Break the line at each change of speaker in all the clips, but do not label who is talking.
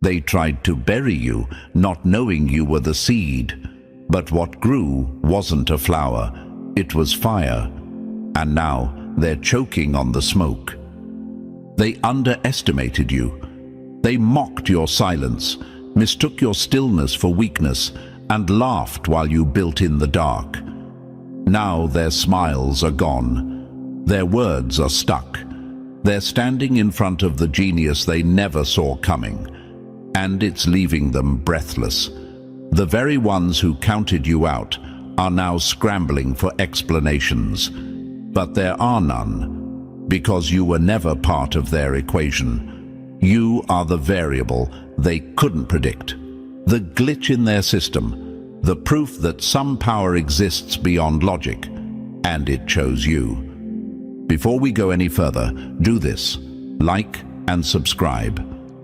They tried to bury you, not knowing you were the seed. But what grew wasn't a flower, it was fire. And now they're choking on the smoke. They underestimated you. They mocked your silence, mistook your stillness for weakness, and laughed while you built in the dark. Now their smiles are gone. Their words are stuck. They're standing in front of the genius they never saw coming. And it's leaving them breathless. The very ones who counted you out are now scrambling for explanations. But there are none, because you were never part of their equation. You are the variable they couldn't predict, the glitch in their system, the proof that some power exists beyond logic, and it chose you. Before we go any further, do this: like and subscribe.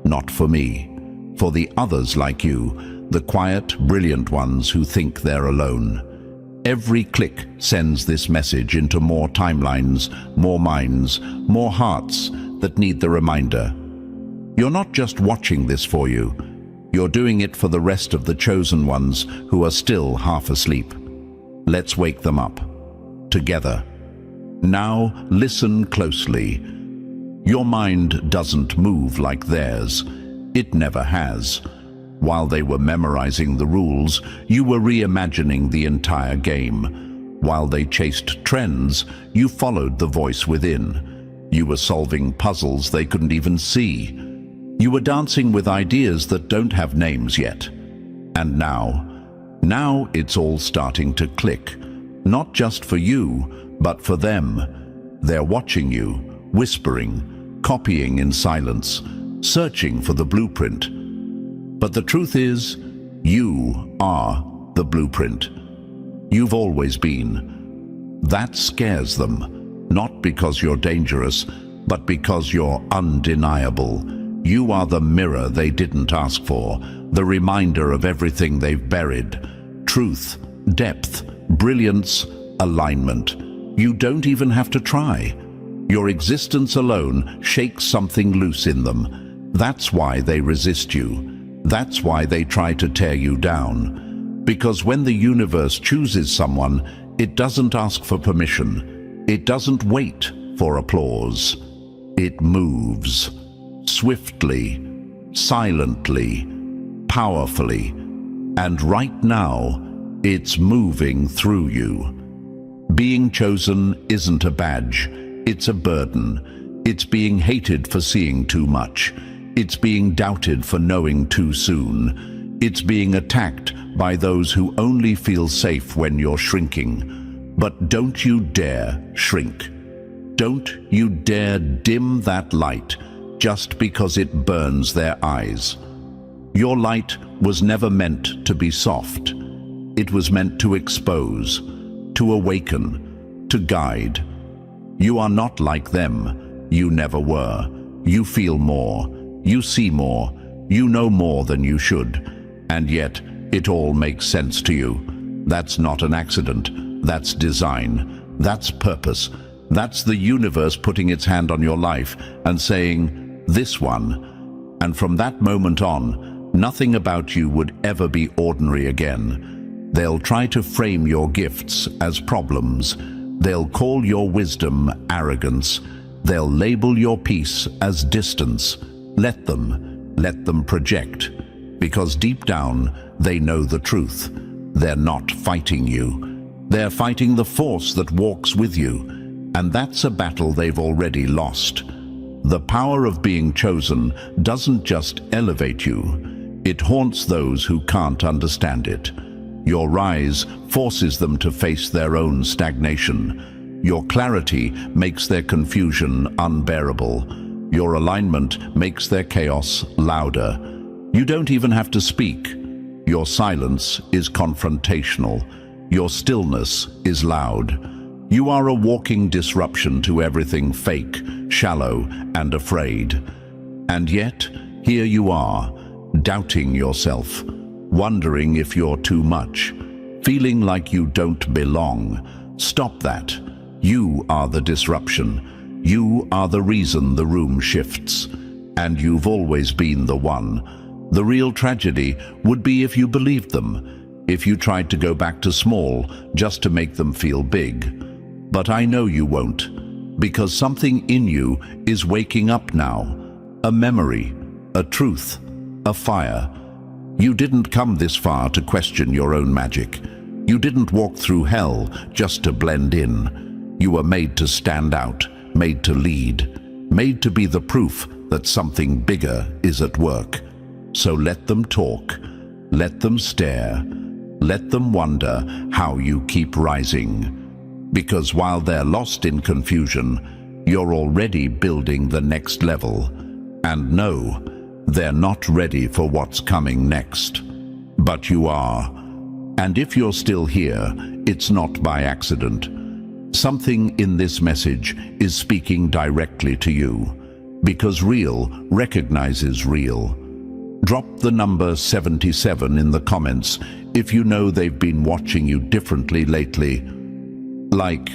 Not for me, for the others like you, the quiet, brilliant ones who think they're alone. Every click sends this message into more timelines, more minds, more hearts that need the reminder. You're not just watching this for you. You're doing it for the rest of the chosen ones who are still half asleep. Let's wake them up. Together. Now listen closely. Your mind doesn't move like theirs. It never has. While they were memorizing the rules, you were reimagining the entire game. While they chased trends, you followed the voice within. You were solving puzzles they couldn't even see. You were dancing with ideas that don't have names yet. And now it's all starting to click. Not just for you, but for them. They're watching you, whispering, copying in silence, searching for the blueprint. But the truth is, you are the blueprint. You've always been. That scares them, not because you're dangerous, but because you're undeniable. You are the mirror they didn't ask for, the reminder of everything they've buried. Truth, depth, brilliance, alignment. You don't even have to try. Your existence alone shakes something loose in them. That's why they resist you. That's why they try to tear you down. Because when the universe chooses someone, it doesn't ask for permission. It doesn't wait for applause. It moves. Swiftly, silently, powerfully. And right now, it's moving through you. Being chosen isn't a badge. It's a burden. It's being hated for seeing too much. It's being doubted for knowing too soon. It's being attacked by those who only feel safe when you're shrinking. But don't you dare shrink. Don't you dare dim that light just because it burns their eyes. Your light was never meant to be soft. It was meant to expose, to awaken, to guide. You are not like them. You never were. You feel more. You see more. You know more than you should. And yet, it all makes sense to you. That's not an accident. That's design. That's purpose. That's the universe putting its hand on your life and saying, this one. And from that moment on, nothing about you would ever be ordinary again. They'll try to frame your gifts as problems. They'll call your wisdom arrogance. They'll label your peace as distance. Let them project. Because deep down, they know the truth. They're not fighting you. They're fighting the force that walks with you. And that's a battle they've already lost. The power of being chosen doesn't just elevate you. It haunts those who can't understand it. Your rise forces them to face their own stagnation. Your clarity makes their confusion unbearable. Your alignment makes their chaos louder. You don't even have to speak. Your silence is confrontational. Your stillness is loud. You are a walking disruption to everything fake, shallow, and afraid. And yet, here you are, doubting yourself, wondering if you're too much, feeling like you don't belong. Stop that. You are the disruption. You are the reason the room shifts. And you've always been the one. The real tragedy would be if you believed them, if you tried to go back to small just to make them feel big. But I know you won't, because something in you is waking up now. A memory, a truth, a fire. You didn't come this far to question your own magic. You didn't walk through hell just to blend in. You were made to stand out, made to lead, made to be the proof that something bigger is at work. So let them talk, let them stare, let them wonder how you keep rising. Because while they're lost in confusion, you're already building the next level. And no, they're not ready for what's coming next. But you are. And if you're still here, it's not by accident. Something in this message is speaking directly to you. Because real recognizes real. Drop the number 77 in the comments if you know they've been watching you differently lately. Like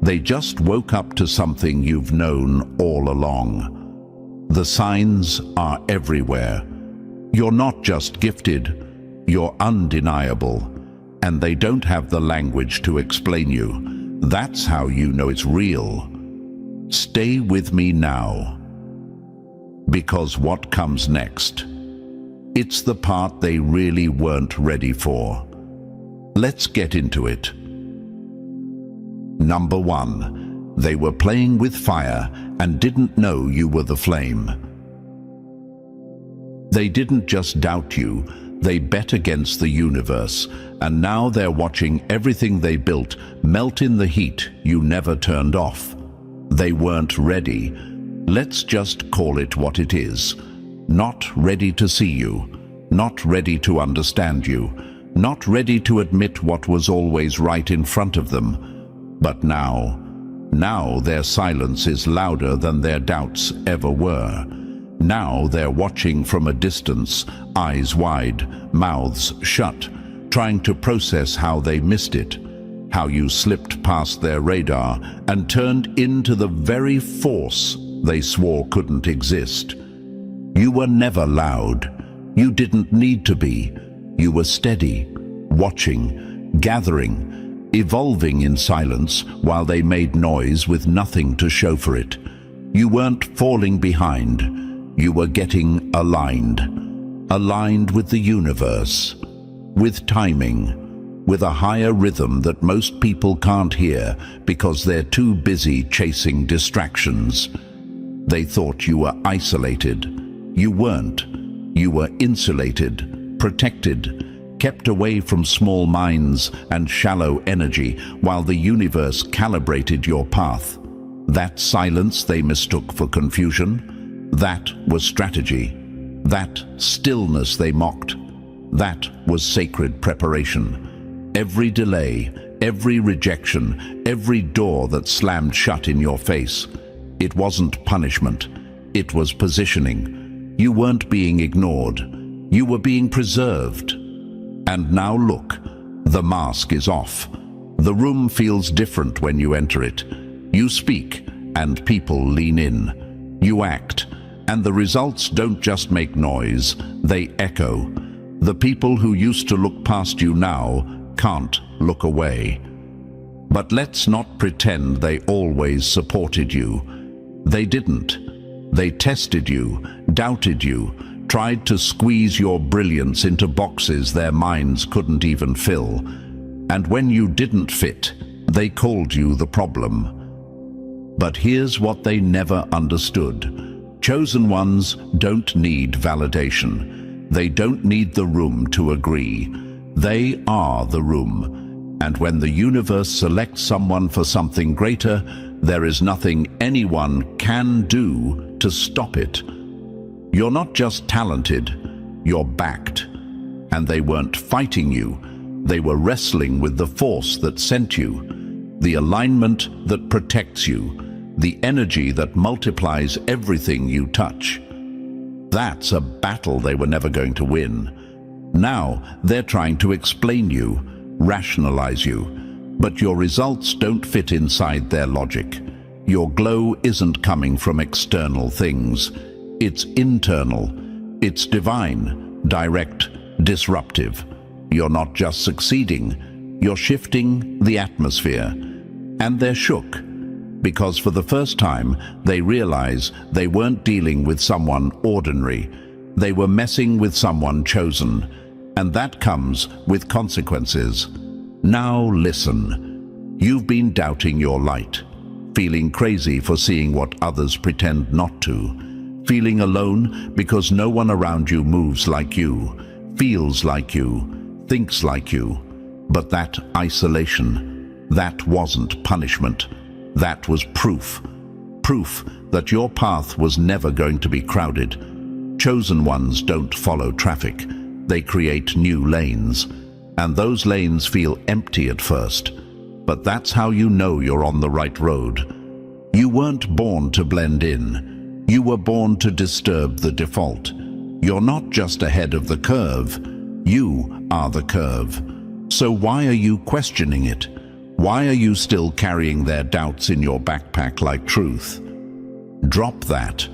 they just woke up to something you've known all along. The signs are everywhere. You're not just gifted, you're undeniable. And they don't have the language to explain you. That's how you know it's real. Stay with me now. Because what comes next? It's the part they really weren't ready for. Let's get into it. Number 1. They were playing with fire and didn't know you were the flame. They didn't just doubt you, they bet against the universe, and now they're watching everything they built melt in the heat you never turned off. They weren't ready. Let's just call it what it is. Not ready to see you, not ready to understand you, not ready to admit what was always right in front of them. But now their silence is louder than their doubts ever were. Now they're watching from a distance, eyes wide, mouths shut, trying to process how they missed it, how you slipped past their radar and turned into the very force they swore couldn't exist. You were never loud. You didn't need to be. You were steady, watching, gathering, evolving in silence while they made noise with nothing to show for it. You weren't falling behind. You were getting aligned with the universe, with timing, with a higher rhythm that most people can't hear because they're too busy chasing distractions. They thought you were isolated. You weren't. You were insulated, protected, kept away from small minds and shallow energy while the universe calibrated your path. That silence they mistook for confusion. That was strategy. That stillness they mocked. That was sacred preparation. Every delay, every rejection, every door that slammed shut in your face. It wasn't punishment. It was positioning. You weren't being ignored. You were being preserved. And now look, the mask is off. The room feels different when you enter it. You speak, and people lean in. You act. And the results don't just make noise, they echo. The people who used to look past you now can't look away. But let's not pretend they always supported you. They didn't. They tested you, doubted you, tried to squeeze your brilliance into boxes their minds couldn't even fill. And when you didn't fit, they called you the problem. But here's what they never understood. Chosen ones don't need validation. They don't need the room to agree. They are the room. And when the universe selects someone for something greater, there is nothing anyone can do to stop it. You're not just talented, you're backed. And they weren't fighting you. They were wrestling with the force that sent you, the alignment that protects you, the energy that multiplies everything you touch. That's a battle they were never going to win. Now they're trying to explain you, rationalize you, but your results don't fit inside their logic. Your glow isn't coming from external things. It's internal, it's divine, direct, disruptive. You're not just succeeding, you're shifting the atmosphere. And they're shook, because for the first time they realize they weren't dealing with someone ordinary. They were messing with someone chosen, and that comes with consequences. Now listen. You've been doubting your light, feeling crazy for seeing what others pretend not to, feeling alone because no one around you moves like you, feels like you, thinks like you. But that isolation, that wasn't punishment. That was proof. Proof that your path was never going to be crowded. Chosen ones don't follow traffic. They create new lanes. And those lanes feel empty at first. But that's how you know you're on the right road. You weren't born to blend in. You were born to disturb the default. You're not just ahead of the curve. You are the curve. So why are you questioning it? Why are you still carrying their doubts in your backpack like truth? Drop that.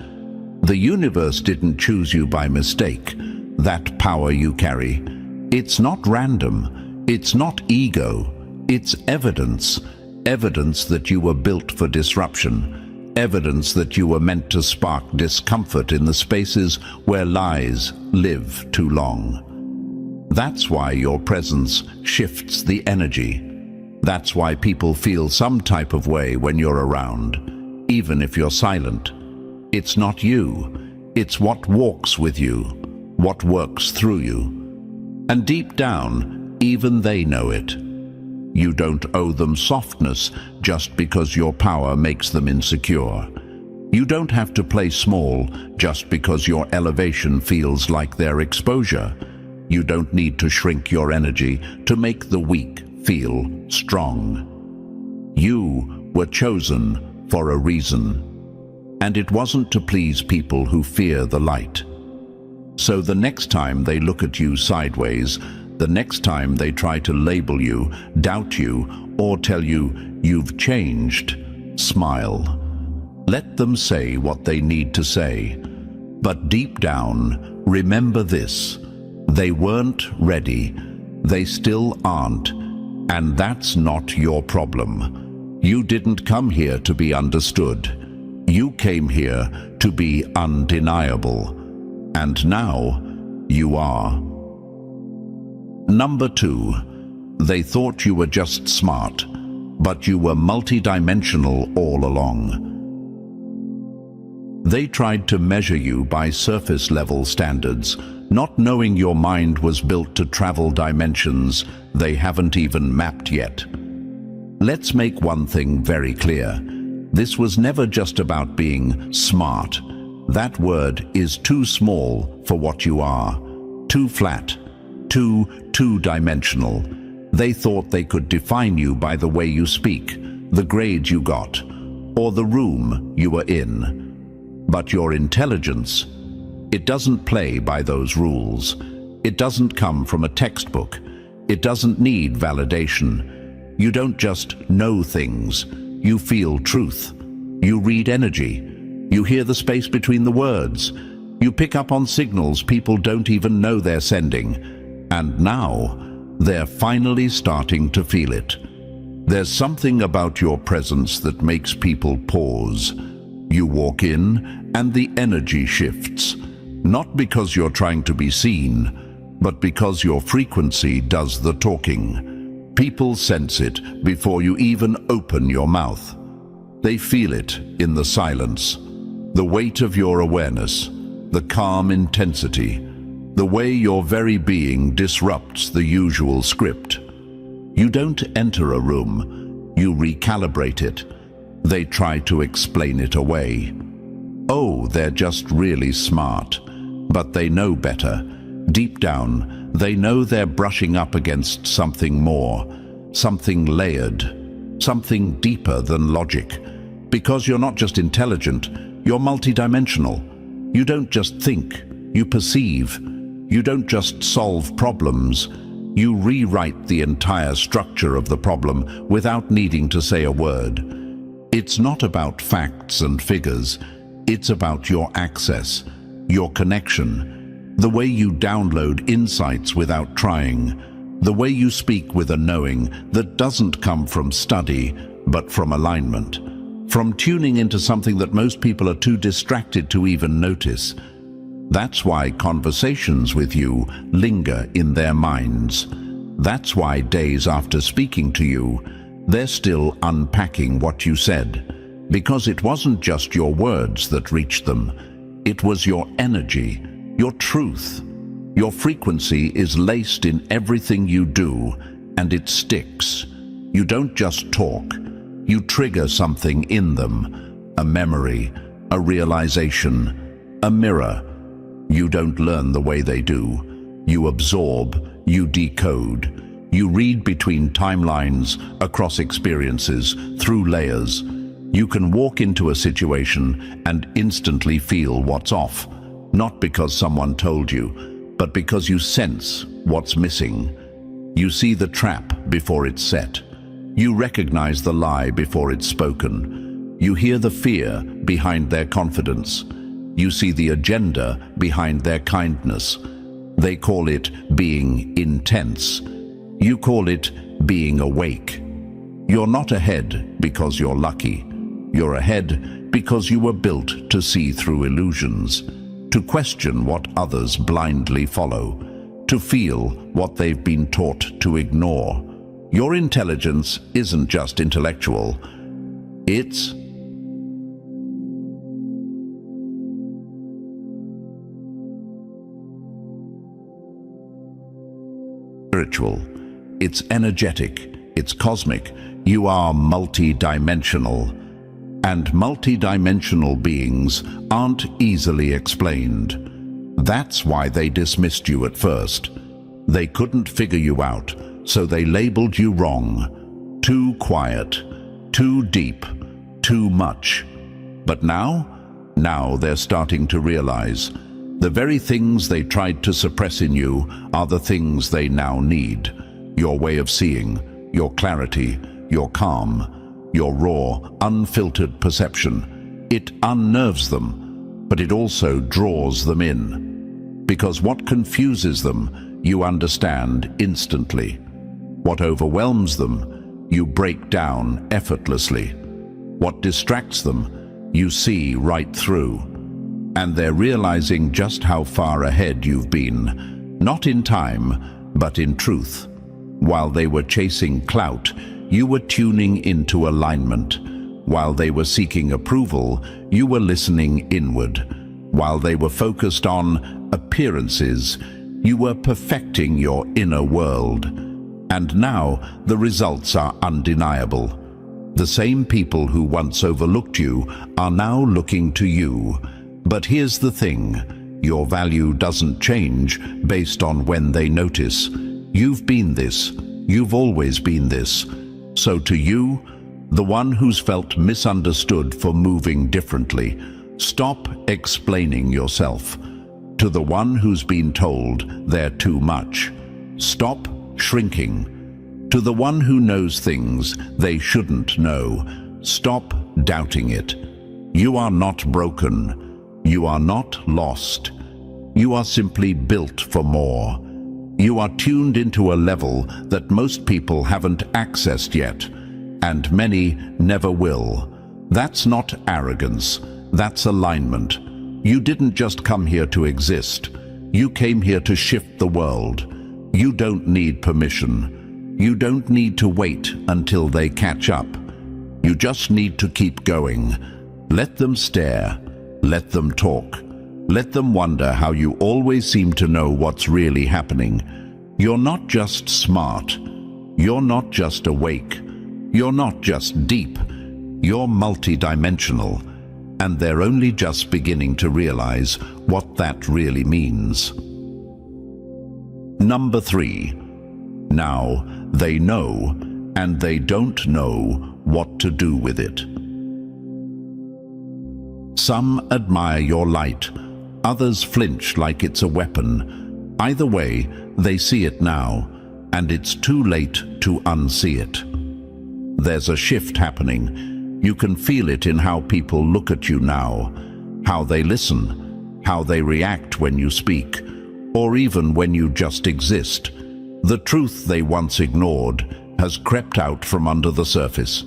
The universe didn't choose you by mistake. That power you carry, it's not random. It's not ego. It's evidence. Evidence that you were built for disruption. Evidence that you were meant to spark discomfort in the spaces where lies live too long. That's why your presence shifts the energy. That's why people feel some type of way when you're around, even if you're silent. It's not you. It's what walks with you, what works through you. And deep down, even they know it. You don't owe them softness just because your power makes them insecure. You don't have to play small just because your elevation feels like their exposure. You don't need to shrink your energy to make the weak feel strong. You were chosen for a reason, and it wasn't to please people who fear the light. So the next time they look at you sideways, the next time they try to label you, doubt you, or tell you you've changed, smile. Let them say what they need to say. But deep down, remember this: they weren't ready. They still aren't. And that's not your problem. You didn't come here to be understood. You came here to be undeniable. And now, you are. Number 2, they thought you were just smart, but you were multidimensional all along. They tried to measure you by surface-level standards, not knowing your mind was built to travel dimensions they haven't even mapped yet. Let's make one thing very clear. This was never just about being smart. That word is too small for what you are, too flat, too two-dimensional. They thought they could define you by the way you speak, the grade you got, or the room you were in. But your intelligence, it doesn't play by those rules. It doesn't come from a textbook. It doesn't need validation. You don't just know things. You feel truth. You read energy. You hear the space between the words. You pick up on signals people don't even know they're sending. And now, they're finally starting to feel it. There's something about your presence that makes people pause. You walk in, and the energy shifts. Not because you're trying to be seen, but because your frequency does the talking. People sense it before you even open your mouth. They feel it in the silence, the weight of your awareness, the calm intensity, the way your very being disrupts the usual script. You don't enter a room, you recalibrate it. They try to explain it away. Oh, they're just really smart. But they know better. Deep down, they know they're brushing up against something more, something layered, something deeper than logic. Because you're not just intelligent, you're multidimensional. You don't just think, you perceive. You don't just solve problems. You rewrite the entire structure of the problem without needing to say a word. It's not about facts and figures. It's about your access, your connection. The way you download insights without trying. The way you speak with a knowing that doesn't come from study, but from alignment. From tuning into something that most people are too distracted to even notice. That's why conversations with you linger in their minds. That's why days after speaking to you, they're still unpacking what you said. Because it wasn't just your words that reached them. It was your energy, your truth. Your frequency is laced in everything you do, and it sticks. You don't just talk. You trigger something in them. A memory, a realization, a mirror. You don't learn the way they do. You absorb, you decode. You read between timelines, across experiences, through layers. You can walk into a situation and instantly feel what's off. Not because someone told you, but because you sense what's missing. You see the trap before it's set. You recognize the lie before it's spoken. You hear the fear behind their confidence. You see the agenda behind their kindness. They call it being intense. You call it being awake. You're not ahead because you're lucky. You're ahead because you were built to see through illusions, to question what others blindly follow, to feel what they've been taught to ignore. Your intelligence isn't just intellectual. It's spiritual. It's energetic. It's cosmic. You are multi-dimensional. And multi-dimensional beings aren't easily explained. That's why they dismissed you at first. They couldn't figure you out, so they labeled you wrong. Too quiet, too deep, too much. But now they're starting to realize the very things they tried to suppress in you are the things they now need. Your way of seeing, your clarity, your calm, your raw, unfiltered perception. It unnerves them, but it also draws them in. Because what confuses them, you understand instantly. What overwhelms them, you break down effortlessly. What distracts them, you see right through. And they're realizing just how far ahead you've been, not in time, but in truth. While they were chasing clout, you were tuning into alignment. While they were seeking approval, you were listening inward. While they were focused on appearances, you were perfecting your inner world. And now the results are undeniable. The same people who once overlooked you are now looking to you. But here's the thing, your value doesn't change based on when they notice. You've been this. You've always been this. So to you, the one who's felt misunderstood for moving differently, stop explaining yourself. To the one who's been told they're too much, stop shrinking. To the one who knows things they shouldn't know, stop doubting it. You are not broken. You are not lost. You are simply built for more. You are tuned into a level that most people haven't accessed yet, and many never will. That's not arrogance, that's alignment. You didn't just come here to exist. You came here to shift the world. You don't need permission. You don't need to wait until they catch up. You just need to keep going. Let them stare. Let them talk. Let them wonder how you always seem to know what's really happening. You're not just smart. You're not just awake. You're not just deep. You're multidimensional. And they're only just beginning to realize what that really means. Number 3. Now they know, and they don't know what to do with it. Some admire your light. Others flinch like it's a weapon. Either way, they see it now, and it's too late to unsee it. There's a shift happening. You can feel it in how people look at you now, how they listen, how they react when you speak, or even when you just exist. The truth they once ignored has crept out from under the surface,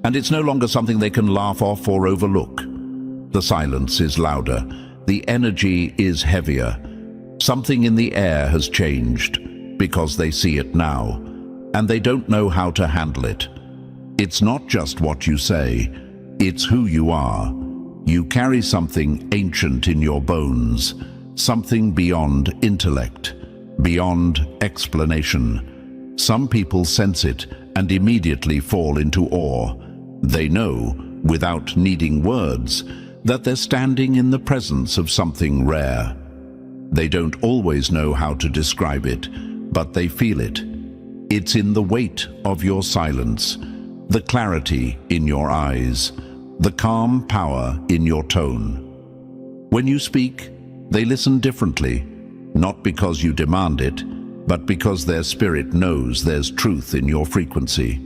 and it's no longer something they can laugh off or overlook. The silence is louder, the energy is heavier. Something in the air has changed because they see it now, and they don't know how to handle it. It's not just what you say, it's who you are. You carry something ancient in your bones, something beyond intellect, beyond explanation. Some people sense it and immediately fall into awe. They know, without needing words, that they're standing in the presence of something rare. They don't always know how to describe it, but they feel it. It's in the weight of your silence, the clarity in your eyes, the calm power in your tone. When you speak, they listen differently, not because you demand it, but because their spirit knows there's truth in your frequency.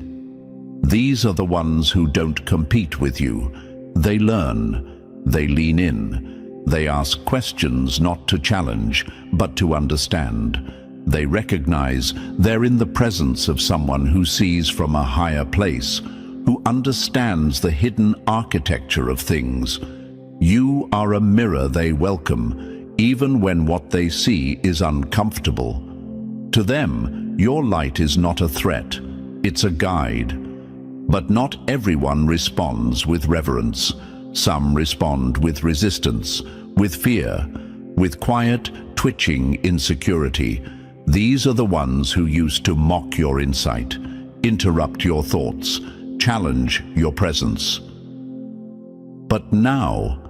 These are the ones who don't compete with you. They learn, they lean in, they ask questions not to challenge, but to understand. They recognize they're in the presence of someone who sees from a higher place, who understands the hidden architecture of things. You are a mirror they welcome, even when what they see is uncomfortable. To them, your light is not a threat, it's a guide. But not everyone responds with reverence. Some respond with resistance, with fear, with quiet, twitching insecurity. These are the ones who used to mock your insight, interrupt your thoughts, challenge your presence. But now,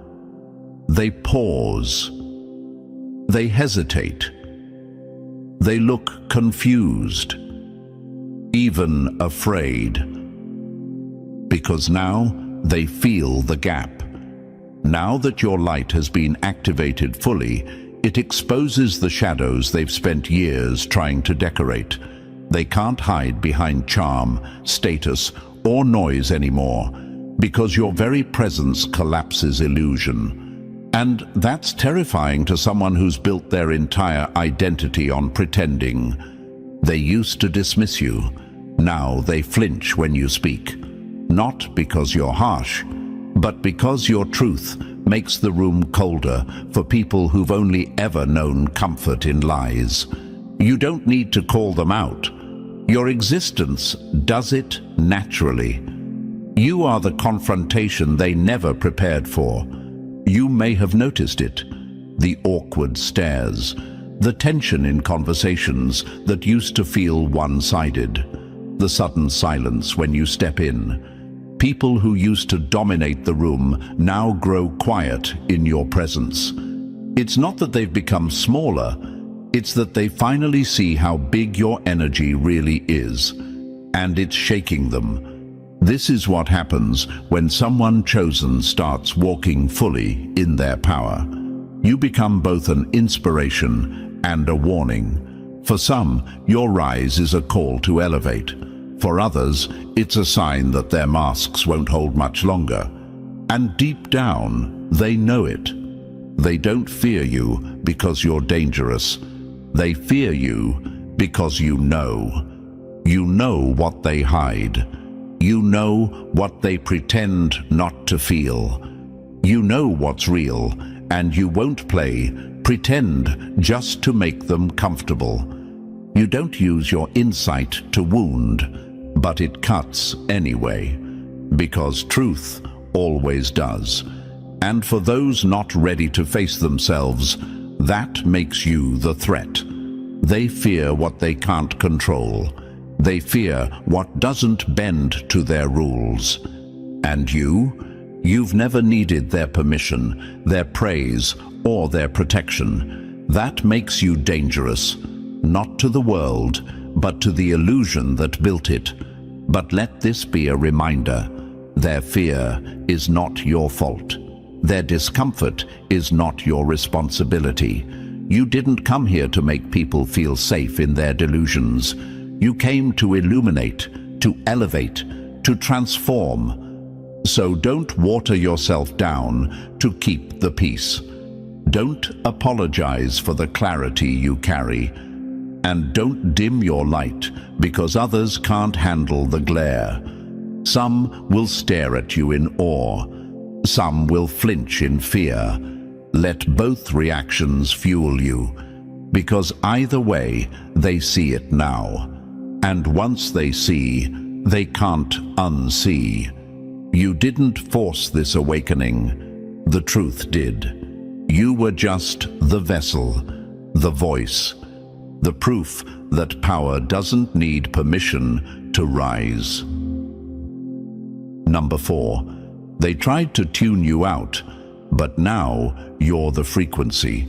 they pause. They hesitate. They look confused, even afraid. Because now they feel the gap. Now that your light has been activated fully, it exposes the shadows they've spent years trying to decorate. They can't hide behind charm, status, or noise anymore, because your very presence collapses illusion. And that's terrifying to someone who's built their entire identity on pretending. They used to dismiss you. Now they flinch when you speak. Not because you're harsh, but because your truth makes the room colder for people who've only ever known comfort in lies. You don't need to call them out. Your existence does it naturally. You are the confrontation they never prepared for. You may have noticed it, the awkward stares, the tension in conversations that used to feel one-sided, the sudden silence when you step in. People who used to dominate the room now grow quiet in your presence. It's not that they've become smaller, it's that they finally see how big your energy really is, and it's shaking them. This is what happens when someone chosen starts walking fully in their power. You become both an inspiration and a warning. For some, your rise is a call to elevate. For others, it's a sign that their masks won't hold much longer. And deep down, they know it. They don't fear you because you're dangerous. They fear you because you know. You know what they hide. You know what they pretend not to feel. You know what's real, and you won't play pretend just to make them comfortable. You don't use your insight to wound, but it cuts anyway, because truth always does. And for those not ready to face themselves, that makes you the threat. They fear what they can't control. They fear what doesn't bend to their rules. And you've never needed their permission, their praise, or their protection. That makes you dangerous, not to the world, but to the illusion that built it. But let this be a reminder. Their fear is not your fault. Their discomfort is not your responsibility. You didn't come here to make people feel safe in their delusions. You came to illuminate, to elevate, to transform. So don't water yourself down to keep the peace. Don't apologize for the clarity you carry, and don't dim your light because others can't handle the glare. Some will stare at you in awe, some will flinch in fear. Let both reactions fuel you, because either way they see it now. And once they see, they can't unsee. You didn't force this awakening, the truth did. You were just the vessel, the voice, the proof that power doesn't need permission to rise. Number 4, they tried to tune you out, but now you're the frequency.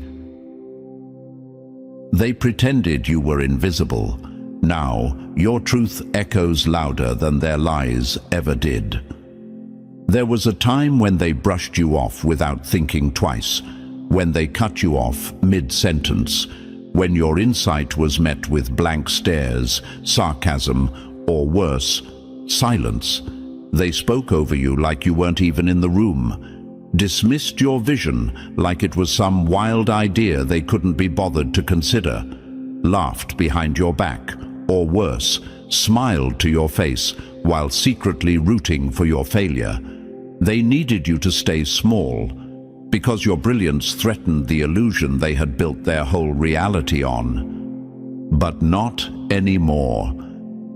They pretended you were invisible. Now your truth echoes louder than their lies ever did. There was a time when they brushed you off without thinking twice, when they cut you off mid-sentence, when your insight was met with blank stares, sarcasm, or worse, silence. They spoke over you like you weren't even in the room, dismissed your vision like it was some wild idea they couldn't be bothered to consider, laughed behind your back, or worse, smiled to your face while secretly rooting for your failure. They needed you to stay small, because your brilliance threatened the illusion they had built their whole reality on. But not anymore.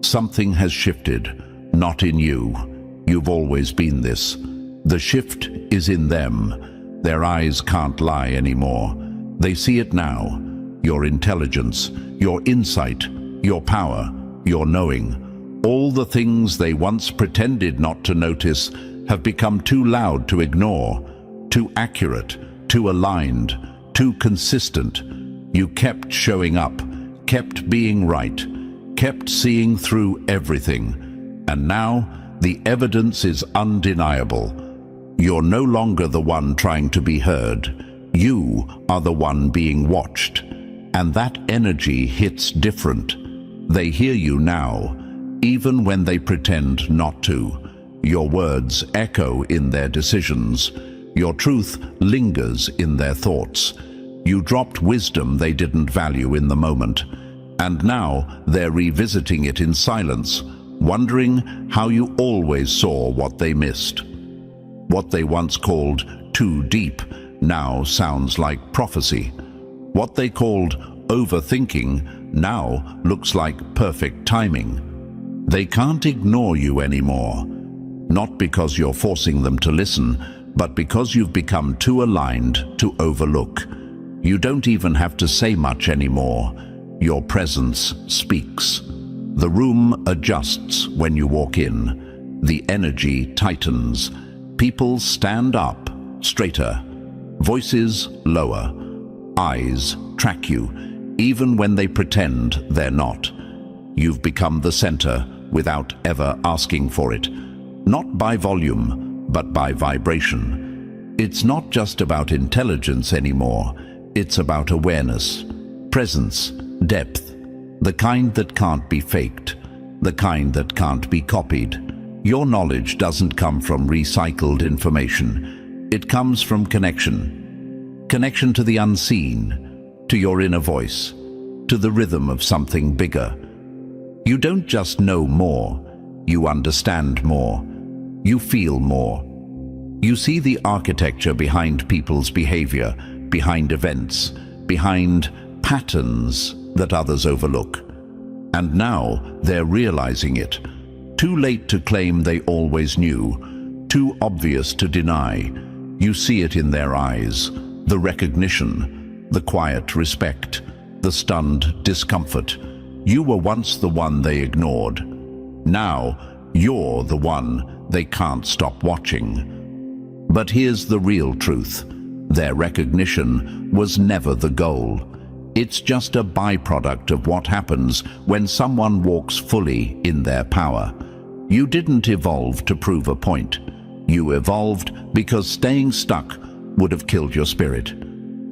Something has shifted, not in you. You've always been this. The shift is in them. Their eyes can't lie anymore. They see it now. Your intelligence, your insight, your power, your knowing. All the things they once pretended not to notice have become too loud to ignore. Too accurate, too aligned, too consistent. You kept showing up, kept being right, kept seeing through everything. And now the evidence is undeniable. You're no longer the one trying to be heard. You are the one being watched. And that energy hits different. They hear you now, even when they pretend not to. Your words echo in their decisions. Your truth lingers in their thoughts. You dropped wisdom they didn't value in the moment, and now they're revisiting it in silence, wondering how you always saw what they missed. What they once called too deep now sounds like prophecy. What they called overthinking now looks like perfect timing. They can't ignore you anymore, not because you're forcing them to listen, but because you've become too aligned to overlook. You don't even have to say much anymore. Your presence speaks. The room adjusts when you walk in. The energy tightens. People stand up, straighter. Voices lower. Eyes track you, even when they pretend they're not. You've become the center without ever asking for it. Not by volume, but by vibration. It's not just about intelligence anymore. It's about awareness, presence, depth, the kind that can't be faked, the kind that can't be copied. Your knowledge doesn't come from recycled information. It comes from connection. Connection to the unseen, to your inner voice, to the rhythm of something bigger. You don't just know more, you understand more. You feel more. You see the architecture behind people's behavior, behind events, behind patterns that others overlook. And now they're realizing it. Too late to claim they always knew, too obvious to deny. You see it in their eyes, the recognition, the quiet respect, the stunned discomfort. You were once the one they ignored. Now you're the one they can't stop watching. But here's the real truth. Their recognition was never the goal. It's just a byproduct of what happens when someone walks fully in their power. You didn't evolve to prove a point. You evolved because staying stuck would have killed your spirit.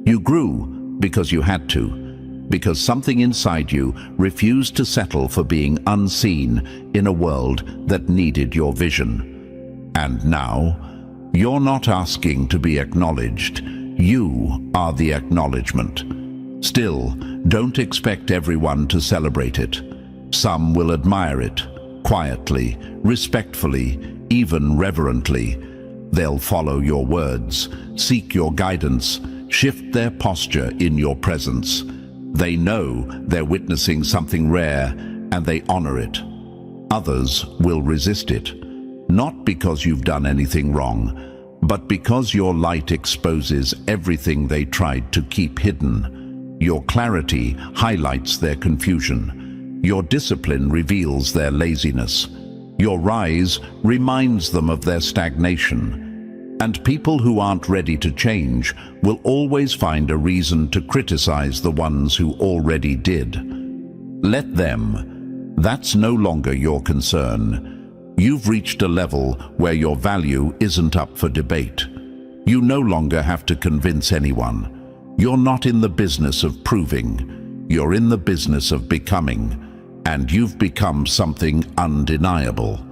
You grew because you had to, because something inside you refused to settle for being unseen in a world that needed your vision. And now, you're not asking to be acknowledged. You are the acknowledgement. Still, don't expect everyone to celebrate it. Some will admire it, quietly, respectfully, even reverently. They'll follow your words, seek your guidance, shift their posture in your presence. They know they're witnessing something rare, and they honor it. Others will resist it, not because you've done anything wrong, but because your light exposes everything they tried to keep hidden. Your clarity highlights their confusion. Your discipline reveals their laziness. Your rise reminds them of their stagnation. And people who aren't ready to change will always find a reason to criticize the ones who already did. Let them. That's no longer your concern. You've reached a level where your value isn't up for debate. You no longer have to convince anyone. You're not in the business of proving. You're in the business of becoming. And you've become something undeniable.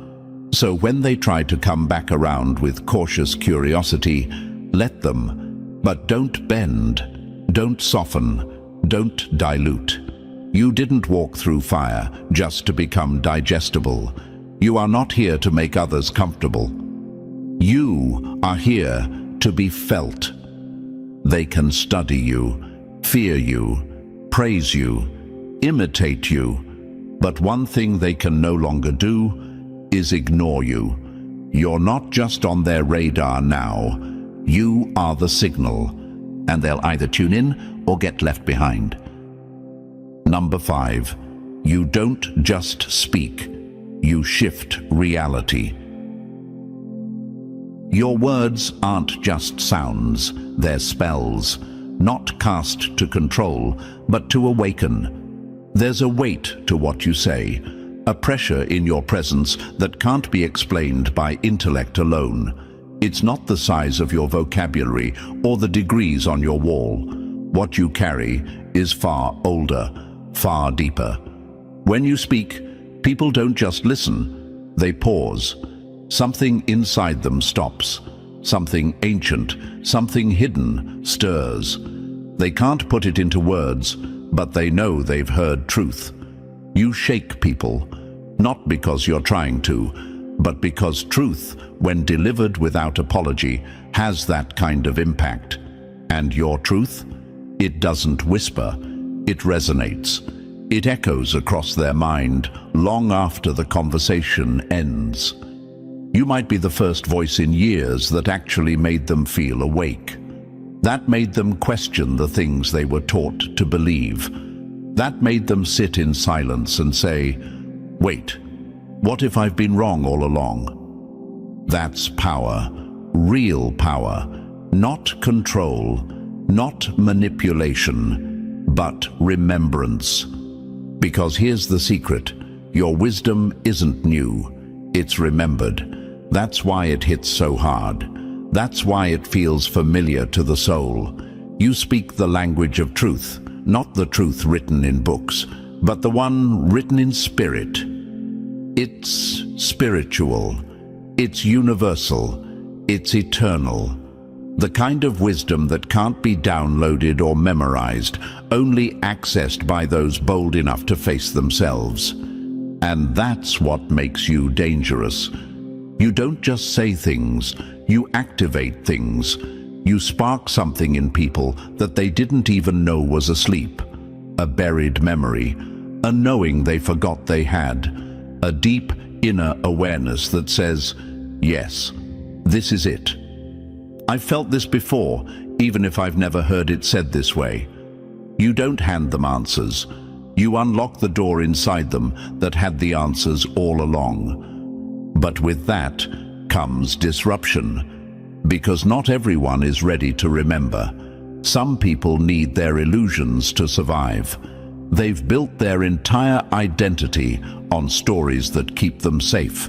So when they try to come back around with cautious curiosity, let them. But don't bend. Don't soften. Don't dilute. You didn't walk through fire just to become digestible. You are not here to make others comfortable. You are here to be felt. They can study you, fear you, praise you, imitate you, but one thing they can no longer do is ignore you. You're not just on their radar now. You are the signal, and they'll either tune in or get left behind. Number 5, you don't just speak. You shift reality. Your words aren't just sounds, they're spells, not cast to control, but to awaken. There's a weight to what you say, a pressure in your presence that can't be explained by intellect alone. It's not the size of your vocabulary or the degrees on your wall. What you carry is far older, far deeper. When you speak, people don't just listen, they pause. Something inside them stops. Something ancient, something hidden, stirs. They can't put it into words, but they know they've heard truth. You shake people, not because you're trying to, but because truth, when delivered without apology, has that kind of impact. And your truth? It doesn't whisper, it resonates. It echoes across their mind long after the conversation ends. You might be the first voice in years that actually made them feel awake. That made them question the things they were taught to believe. That made them sit in silence and say, "Wait, what if I've been wrong all along?" That's power, real power, not control, not manipulation, but remembrance. Because here's the secret, your wisdom isn't new, it's remembered. That's why it hits so hard. That's why it feels familiar to the soul. You speak the language of truth, not the truth written in books, but the one written in spirit. It's spiritual, it's universal, it's eternal. The kind of wisdom that can't be downloaded or memorized, only accessed by those bold enough to face themselves. And that's what makes you dangerous. You don't just say things, you activate things. You spark something in people that they didn't even know was asleep. A buried memory, a knowing they forgot they had, a deep inner awareness that says, yes, this is it. I've felt this before, even if I've never heard it said this way. You don't hand them answers. You unlock the door inside them that had the answers all along. But with that comes disruption, because not everyone is ready to remember. Some people need their illusions to survive. They've built their entire identity on stories that keep them safe.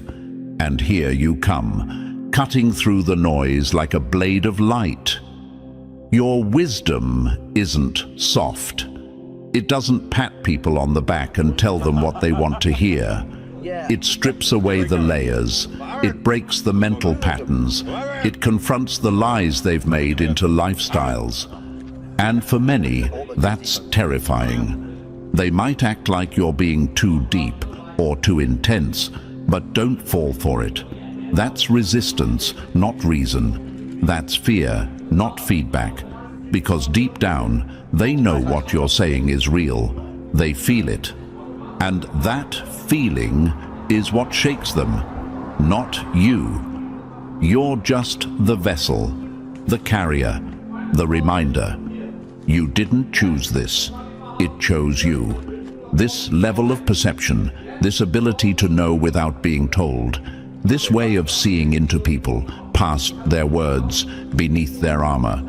And here you come, cutting through the noise like a blade of light. Your wisdom isn't soft. It doesn't pat people on the back and tell them what they want to hear. It strips away the layers. It breaks the mental patterns. It confronts the lies they've made into lifestyles. And for many, that's terrifying. They might act like you're being too deep or too intense, but don't fall for it. That's resistance, not reason. That's fear, not feedback. Because deep down, they know what you're saying is real. They feel it. And that feeling is what shakes them, not you. You're just the vessel, the carrier, the reminder. You didn't choose this. It chose you. This level of perception, this ability to know without being told, this way of seeing into people, past their words, beneath their armor,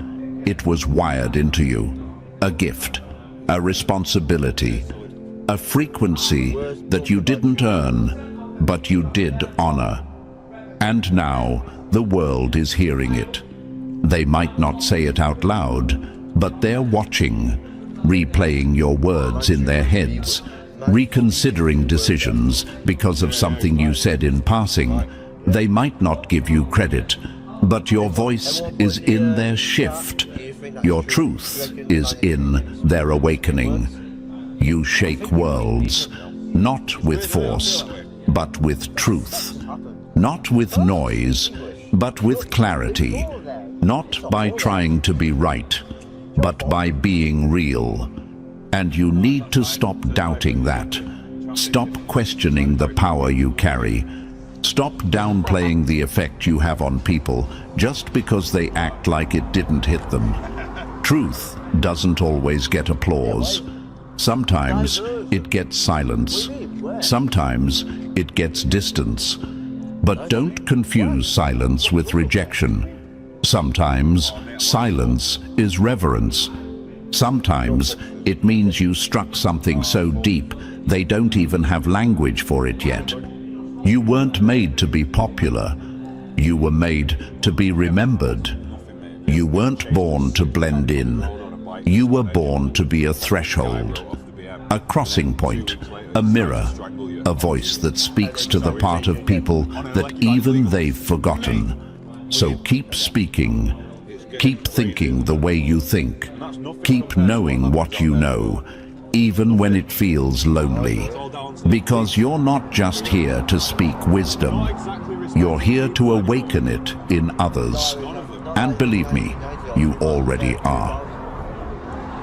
it was wired into you. A gift, a responsibility, a frequency that you didn't earn, but you did honor. And now the world is hearing it. They might not say it out loud, but they're watching, replaying your words in their heads, reconsidering decisions because of something you said in passing. They might not give you credit, but your voice is in their shift. Your truth is in their awakening. You shake worlds, not with force, but with truth. Not with noise, but with clarity. Not by trying to be right, but by being real. And you need to stop doubting that. Stop questioning the power you carry. Stop downplaying the effect you have on people just because they act like it didn't hit them. Truth doesn't always get applause. Sometimes it gets silence. Sometimes it gets distance. But don't confuse silence with rejection. Sometimes silence is reverence. Sometimes it means you struck something so deep they don't even have language for it yet. You weren't made to be popular. You were made to be remembered. You weren't born to blend in. You were born to be a threshold, a crossing point, a mirror, a voice that speaks to the part of people that even they've forgotten. So keep speaking. Keep thinking the way you think. Keep knowing what you know, even when it feels lonely. Because you're not just here to speak wisdom. You're here to awaken it in others. And believe me, you already are.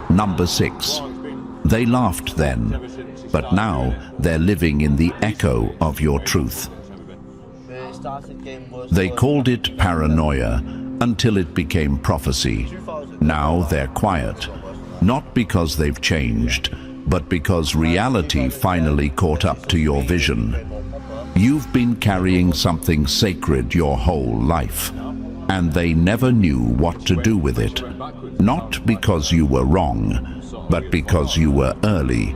Number 6. They laughed then, but now they're living in the echo of your truth. They called it paranoia until it became prophecy. Now they're quiet, not because they've changed, but because reality finally caught up to your vision. You've been carrying something sacred your whole life, and they never knew what to do with it. Not because you were wrong, but because you were early.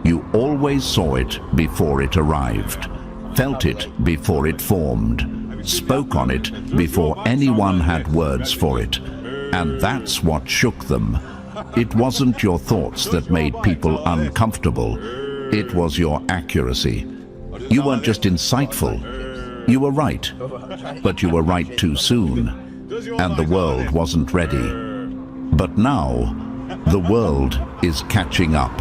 You always saw it before it arrived, felt it before it formed, spoke on it before anyone had words for it. And that's what shook them. It wasn't your thoughts that made people uncomfortable. It was your accuracy. You weren't just insightful. You were right. But you were right too soon. And the world wasn't ready. But now, the world is catching up.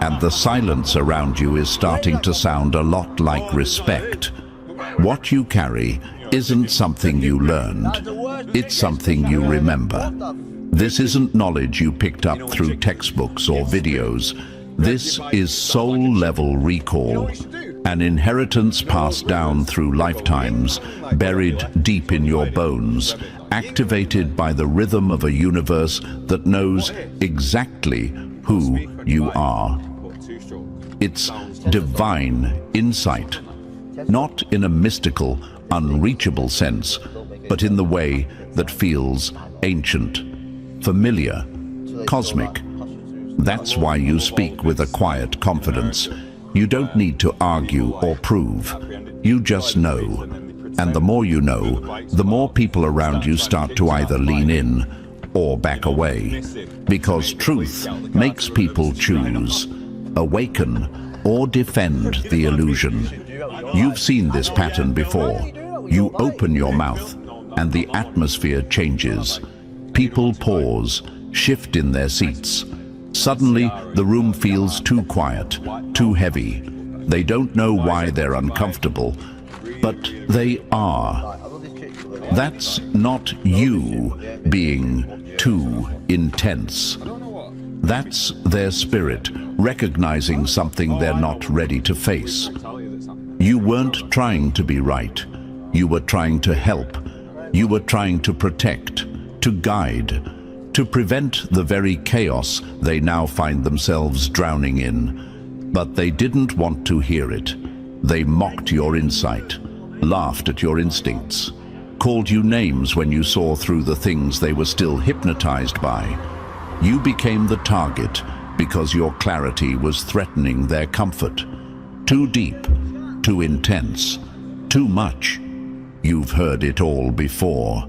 And the silence around you is starting to sound a lot like respect. What you carry isn't something you learned. It's something you remember. This isn't knowledge you picked up through textbooks or videos. This is soul-level recall, an inheritance passed down through lifetimes, buried deep in your bones, activated by the rhythm of a universe that knows exactly who you are. It's divine insight, not in a mystical, unreachable sense, but in the way that feels ancient, familiar, cosmic. That's why you speak with a quiet confidence. You don't need to argue or prove. You just know. And the more you know, the more people around you start to either lean in or back away. Because truth makes people choose, awaken, or defend the illusion. You've seen this pattern before. You open your mouth, and the atmosphere changes. People pause, shift in their seats. Suddenly, the room feels too quiet, too heavy. They don't know why they're uncomfortable, but they are. That's not you being too intense. That's their spirit recognizing something they're not ready to face. You weren't trying to be right. You were trying to help. You were trying to protect, to guide, to prevent the very chaos they now find themselves drowning in. But they didn't want to hear it. They mocked your insight, laughed at your instincts, called you names when you saw through the things they were still hypnotized by. You became the target because your clarity was threatening their comfort. Too deep, too intense, too much. You've heard it all before.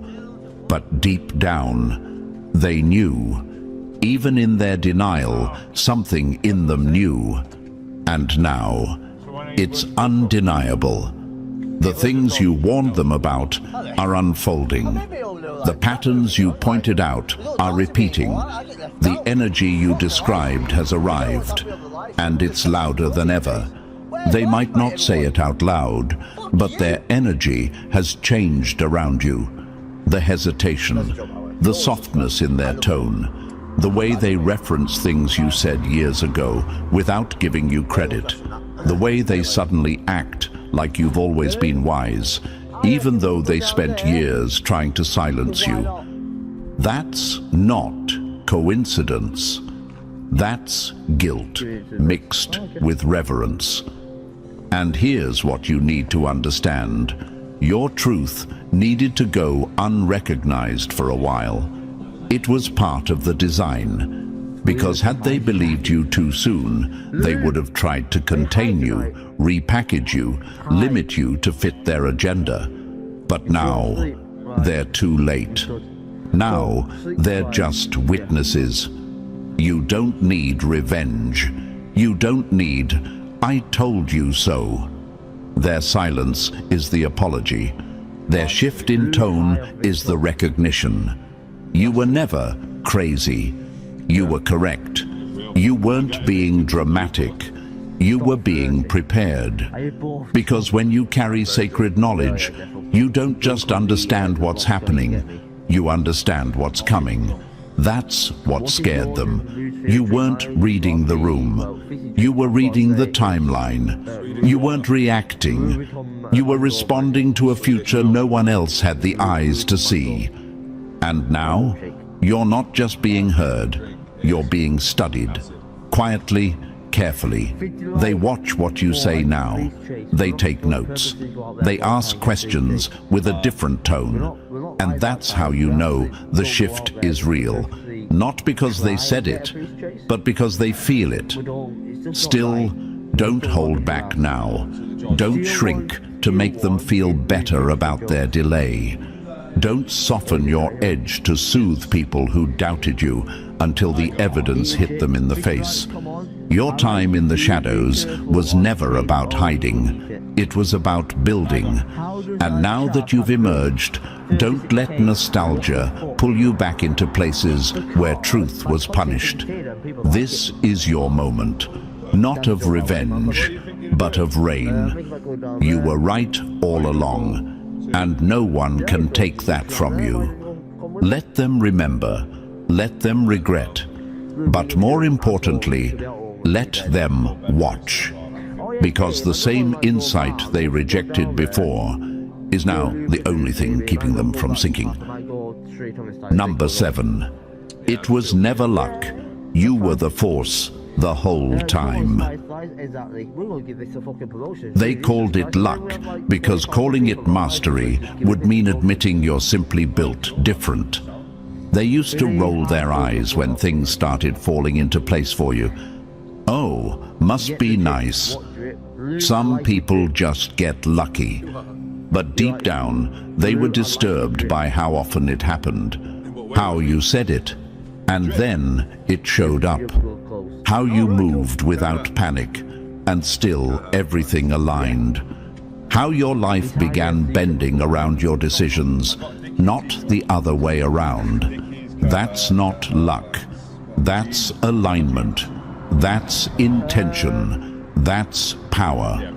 But deep down, they knew. Even in their denial, something in them knew. And now, it's undeniable. The things you warned them about are unfolding. The patterns you pointed out are repeating. The energy you described has arrived, and it's louder than ever. They might not say it out loud, but their energy has changed around you. The hesitation, the softness in their tone, the way they reference things you said years ago without giving you credit, the way they suddenly act like you've always been wise, even though they spent years trying to silence you. That's not coincidence. That's guilt mixed with reverence. And here's what you need to understand. Your truth needed to go unrecognized for a while. It was part of the design. Because had they believed you too soon, they would have tried to contain you, repackage you, limit you to fit their agenda. But now, they're too late. Now, they're just witnesses. You don't need revenge. You don't need, "I told you so." Their silence is the apology. Their shift in tone is the recognition. You were never crazy. You were correct. You weren't being dramatic. You were being prepared. Because when you carry sacred knowledge, you don't just understand what's happening, you understand what's coming. That's what scared them. You weren't reading the room. You were reading the timeline. You weren't reacting. You were responding to a future no one else had the eyes to see. And now, you're not just being heard. You're being studied, quietly, carefully. They watch what you say now. They take notes. They ask questions with a different tone. And that's how you know the shift is real. Not because they said it, but because they feel it. Still, don't hold back now. Don't shrink to make them feel better about their delay. Don't soften your edge to soothe people who doubted you until the evidence hit them in the face. Your time in the shadows was never about hiding. It was about building. And now that you've emerged, don't let nostalgia pull you back into places where truth was punished. This is your moment, not of revenge, but of reign. You were right all along. And no one can take that from you. Let them remember, let them regret, but more importantly, let them watch. Because the same insight they rejected before is now the only thing keeping them from sinking. Number 7. It was never luck. You were the force the whole time. They called it luck because calling it mastery would mean admitting you're simply built different. They used to roll their eyes when things started falling into place for you. Oh, must be nice. Some people just get lucky. But deep down, they were disturbed by how often it happened, how you said it, and then it showed up. How you moved without panic, and still everything aligned. How your life began bending around your decisions, not the other way around. That's not luck. That's alignment. That's intention. That's power.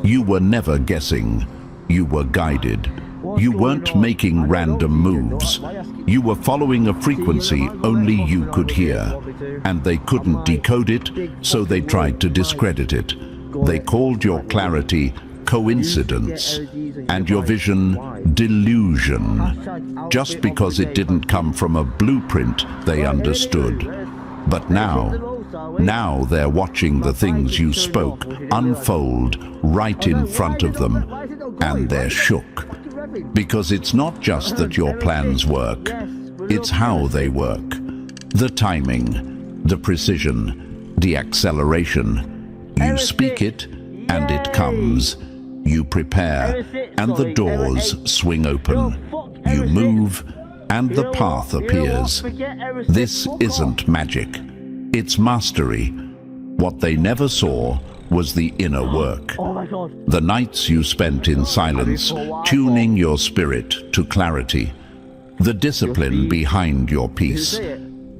You were never guessing. You were guided. You weren't making random moves. You were following a frequency only you could hear. And they couldn't decode it, so they tried to discredit it. They called your clarity coincidence and your vision delusion, just because it didn't come from a blueprint they understood. But now they're watching the things you spoke unfold right in front of them, and they're shook. Because it's not just that your plans work, it's how they work. The timing, the precision, the acceleration. You speak it, and it comes. You prepare, and the doors swing open. You move, and the path appears. This isn't magic. It's mastery. What they never saw was the inner work. The nights you spent in silence, tuning your spirit to clarity. The discipline behind your peace.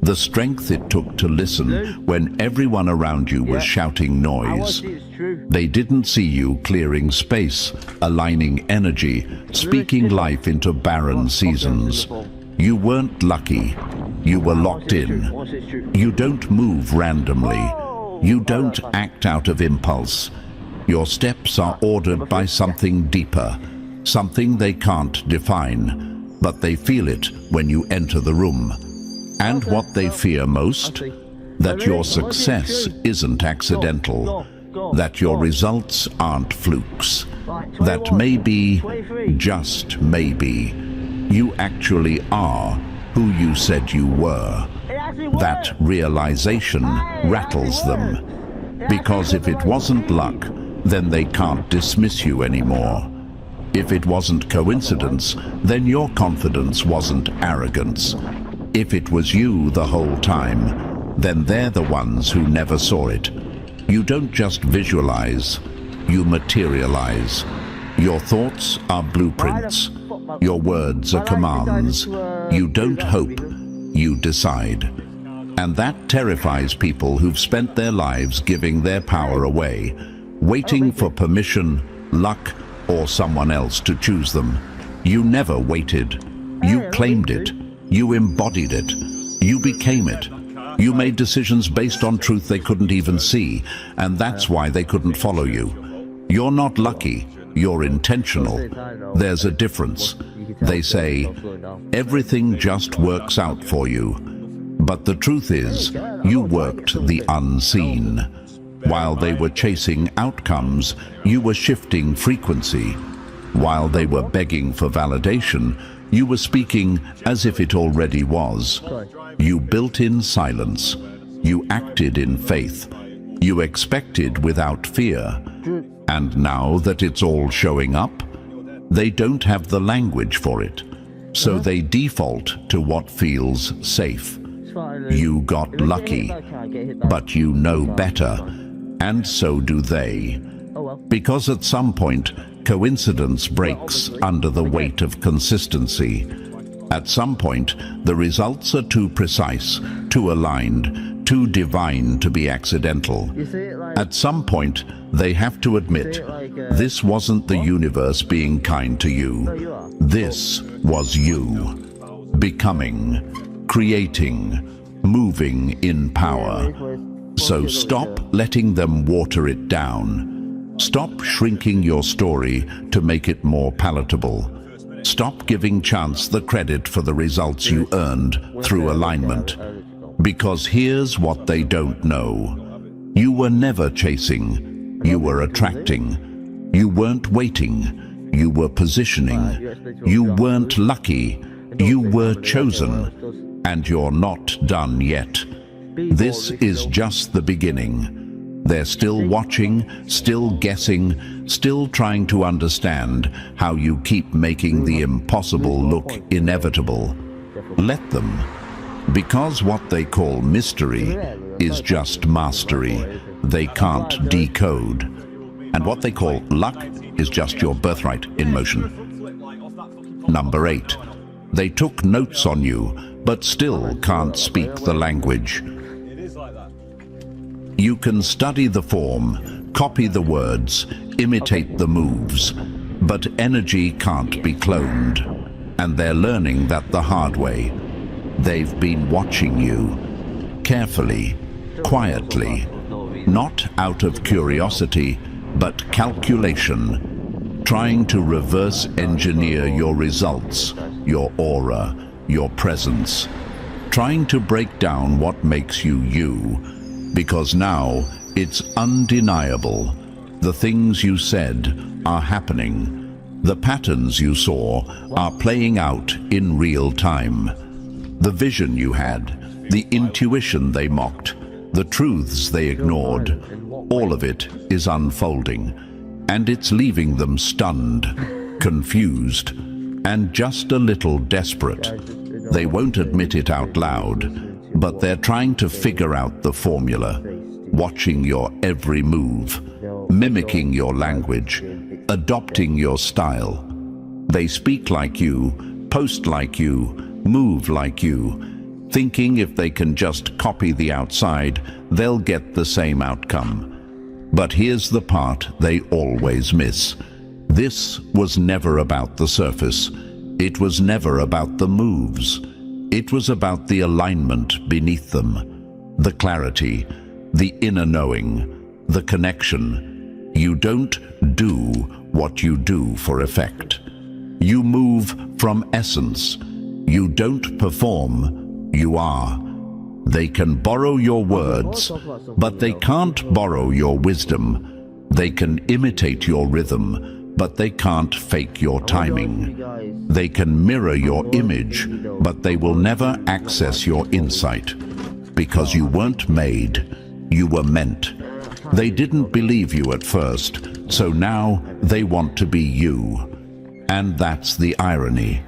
The strength it took to listen when everyone around you was shouting noise. They didn't see you clearing space, aligning energy, speaking life into barren seasons. You weren't lucky. You were locked in. You don't move randomly. You don't act out of impulse. Your steps are ordered by something deeper, something they can't define, but they feel it when you enter the room. And what they fear most? That your success isn't accidental, that your results aren't flukes, that maybe, just maybe, you actually are who you said you were. That realization rattles them, because if it wasn't luck, then they can't dismiss you anymore. If it wasn't coincidence, then your confidence wasn't arrogance. If it was you the whole time, then they're the ones who never saw it. You don't just visualize, you materialize. Your thoughts are blueprints. Your words are commands. You don't hope, you decide. And that terrifies people who've spent their lives giving their power away, waiting for permission, luck, or someone else to choose them. You never waited. You claimed it. You embodied it. You became it. You made decisions based on truth they couldn't even see, and that's why they couldn't follow you. You're not lucky. You're intentional. There's a difference. They say, everything just works out for you. But the truth is, you worked the unseen. While they were chasing outcomes, you were shifting frequency. While they were begging for validation, you were speaking as if it already was. You built in silence. You acted in faith. You expected without fear. And now that it's all showing up, they don't have the language for it. So they default to what feels safe. You got lucky, but you know better, and so do they. Because at some point, coincidence breaks under the weight of consistency. At some point, the results are too precise, too aligned, too divine to be accidental. At some point, they have to admit, this wasn't the universe being kind to you. This was you. Becoming, creating, moving in power. So stop letting them water it down. Stop shrinking your story to make it more palatable. Stop giving chance the credit for the results you earned through alignment. Because here's what they don't know. You were never chasing. You were attracting. You weren't waiting. You were positioning. You weren't lucky. You were chosen. And you're not done yet. This is just the beginning. They're still watching, still guessing, still trying to understand how you keep making the impossible look inevitable. Let them. Because what they call mystery is just mastery. They can't decode. And what they call luck is just your birthright in motion. Number 8. They took notes on you, but still can't speak the language. You can study the form, copy the words, imitate the moves, but energy can't be cloned. And they're learning that the hard way. They've been watching you, carefully, quietly, not out of curiosity, but calculation, trying to reverse engineer your results, your aura, your presence, trying to break down what makes you you, because now it's undeniable. The things you said are happening. The patterns you saw are playing out in real time. The vision you had, the intuition they mocked, the truths they ignored, all of it is unfolding, and it's leaving them stunned, confused, and just a little desperate. They won't admit it out loud, but they're trying to figure out the formula, watching your every move, mimicking your language, adopting your style. They speak like you, post like you, move like you, thinking if they can just copy the outside, they'll get the same outcome. But here's the part they always miss. This was never about the surface. It was never about the moves. It was about the alignment beneath them, the clarity, the inner knowing, the connection. You don't do what you do for effect. You move from essence. You don't perform, you are. They can borrow your words, but they can't borrow your wisdom. They can imitate your rhythm, but they can't fake your timing. They can mirror your image, but they will never access your insight. Because you weren't made, you were meant. They didn't believe you at first, so now they want to be you. And that's the irony.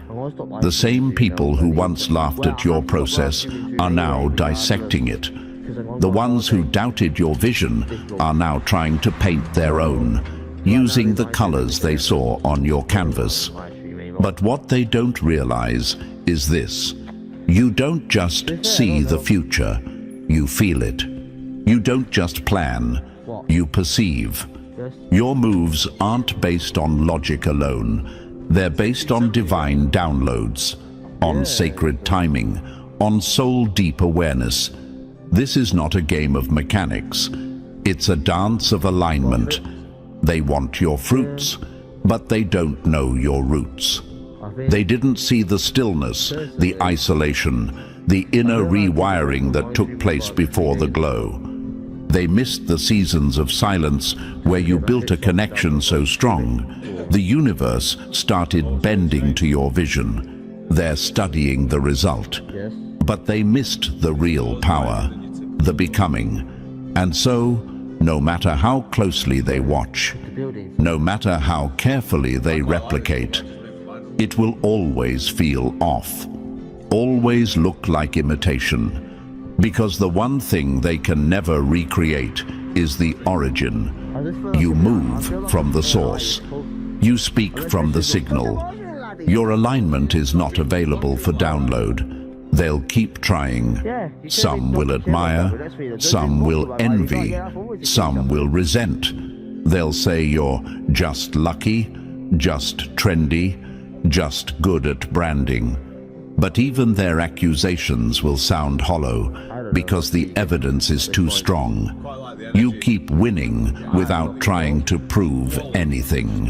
The same people who once laughed at your process are now dissecting it. The ones who doubted your vision are now trying to paint their own, using the colors they saw on your canvas. But what they don't realize is this. You don't just see the future, you feel it. You don't just plan, you perceive. Your moves aren't based on logic alone. They're based on divine downloads, on sacred timing, on soul-deep awareness. This is not a game of mechanics. It's a dance of alignment. They want your fruits, but they don't know your roots. They didn't see the stillness, the isolation, the inner rewiring that took place before the glow. They missed the seasons of silence where you built a connection so strong. The universe started bending to your vision. They're studying the result. But they missed the real power, the becoming. And so, no matter how closely they watch, no matter how carefully they replicate, it will always feel off, always look like imitation. Because the one thing they can never recreate is the origin. You move from the source. You speak from the signal. Your alignment is not available for download. They'll keep trying. Some will admire, some will envy, some will resent. They'll say you're just lucky, just trendy, just good at branding. But even their accusations will sound hollow because the evidence is too strong. You keep winning without trying to prove anything.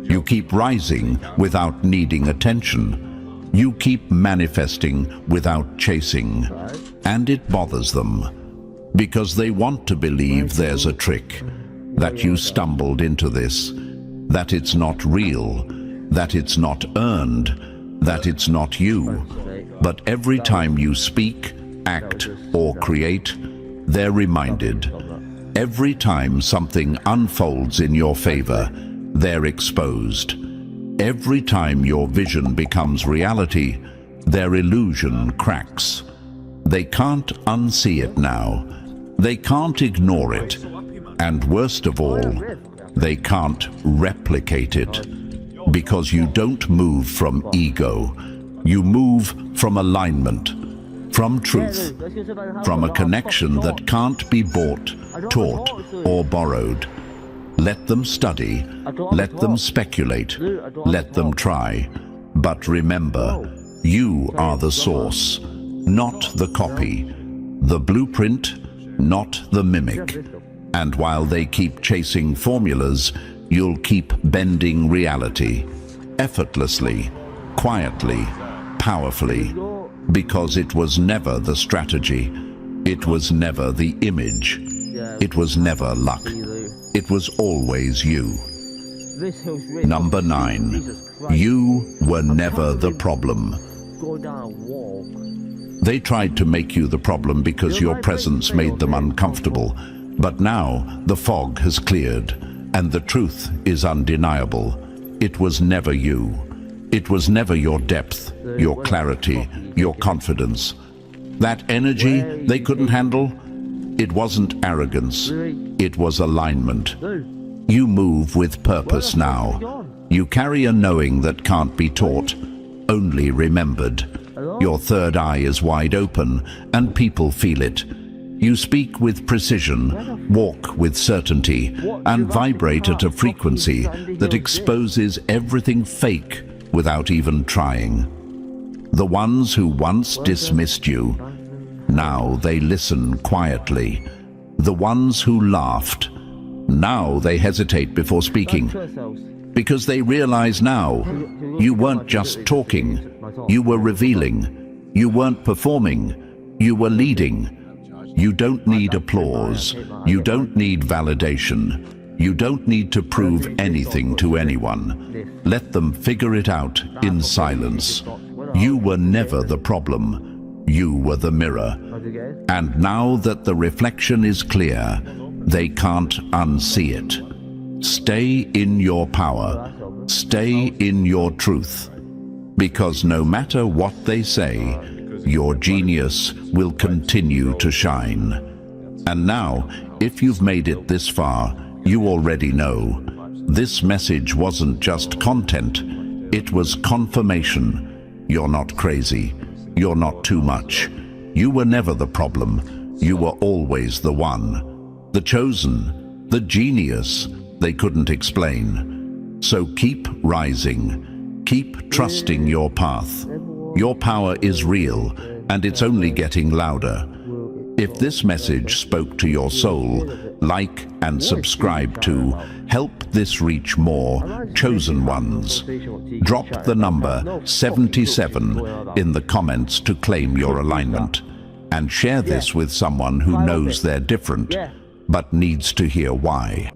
You keep rising without needing attention. You keep manifesting without chasing. And it bothers them because they want to believe there's a trick, that you stumbled into this, that it's not real, that it's not earned, that it's not you. But every time you speak, act, or create, they're reminded. Every time something unfolds in your favor, they're exposed. Every time your vision becomes reality, their illusion cracks. They can't unsee it now. They can't ignore it. And worst of all, They can't replicate it. Because you don't move from ego. You move from alignment, from truth, from a connection that can't be bought, taught, or borrowed. Let them study, let them speculate, let them try. But remember, you are the source, not the copy, the blueprint, not the mimic. And while they keep chasing formulas, you'll keep bending reality, effortlessly, quietly, powerfully, because it was never the strategy, it was never the image, it was never luck, it was always you. Number 9, you were never the problem. They tried to make you the problem because your presence made them uncomfortable, but now the fog has cleared, and the truth is undeniable. It was never you. It was never your depth, your clarity, your confidence. That energy they couldn't handle, it wasn't arrogance, it was alignment. You move with purpose now. You carry a knowing that can't be taught, only remembered. Your third eye is wide open, and people feel it. You speak with precision, walk with certainty, and vibrate at a frequency that exposes everything fake without even trying. The ones who once dismissed you, now they listen quietly. The ones who laughed, now they hesitate before speaking. Because they realize now, you weren't just talking, you were revealing. You weren't performing, you were leading. You don't need applause. You don't need validation. You don't need to prove anything to anyone. Let them figure it out in silence. You were never the problem. You were the mirror. And now that the reflection is clear, they can't unsee it. Stay in your power. Stay in your truth. Because no matter what they say, your genius will continue to shine. And now, if you've made it this far, you already know. This message wasn't just content, it was confirmation. You're not crazy. You're not too much. You were never the problem. You were always the one. The chosen. The genius they couldn't explain. So keep rising. Keep trusting your path. Your power is real, and it's only getting louder. If this message spoke to your soul, like and subscribe to help this reach more chosen ones. Drop the number 77 in the comments to claim your alignment, and share this with someone who knows they're different, but needs to hear why.